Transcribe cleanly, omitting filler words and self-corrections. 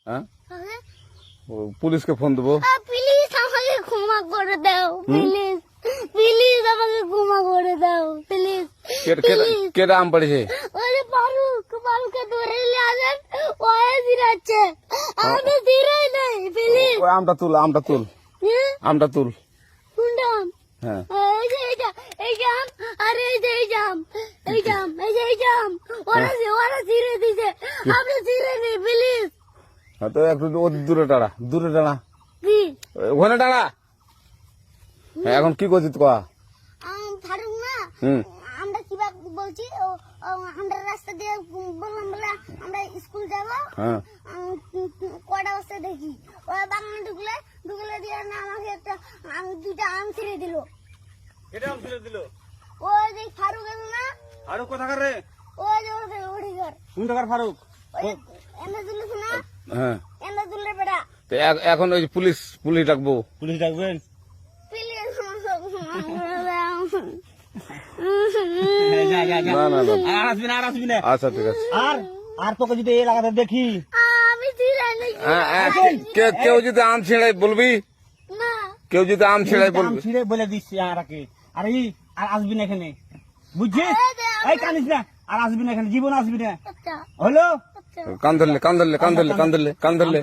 হ্যাঁ পুলিশকে ফোন দেবো। প্লিজ আমাকে ক্ষমা করে দাও, প্লিজ প্লিজ আমাকে ক্ষমা করে দাও, প্লিজ। কেটা আম পড়েছে? ওরে ফারুককে ধরে নিয়ে আসেন, ওয়ে দিরাচ্ছে, আমি দিরাই নাই, প্লিজ। আমটা তুল আমটা তুল কোনটা আম? হ্যাঁ এই জাম, আরে এই জাম, ওরা ছিঁড়ে দিছে, আপনি ছিঁড়ে নেই, প্লিজ। তো একটু দূরে টাড়া কি ওখানে টাড়া। এখন কি করছিস কয়া? ফারুক না, আমরা কিবা বলছি, আমরা রাস্তা দিয়ে বললাম বলে আমরা স্কুল যাবো, কটা বস্তা দেখি ওরা বাগানে ঢুকলে দিয়ে না আমাকে একটা দুইটা আম ছিঁড়ে দিল। ওই যে ফারুক এলো না, ফারুক কোথাকার রে? ওই যে ওড়ি ঘর, কোন টাকার ফারুক? এনে দিল না, হ্যাঁ এনে দিলে বেড়া। তো এখন ওই পুলিশ ডাকবো। পুলিশ ডাকবেন? প্লিজ না আর আসবি না। আচ্ছা ঠিক আছে। আর তোকে যদি এই এলাকাতে দেখি, আমি ছিঁড়ে নেই কেউ যদি আম ছিঁড়াই বলবি, না, কেউ যদি আম ছিঁড়াই আম বলবি। ছিঁড়ে বলে দিচ্ছি আর আর আসবি না এখানে, বুঝছিস? এই কানিস না, আর আসবি না এখানে, জীবন আসবি না, আচ্ছা হলো? আচ্ছা। কান ধরলে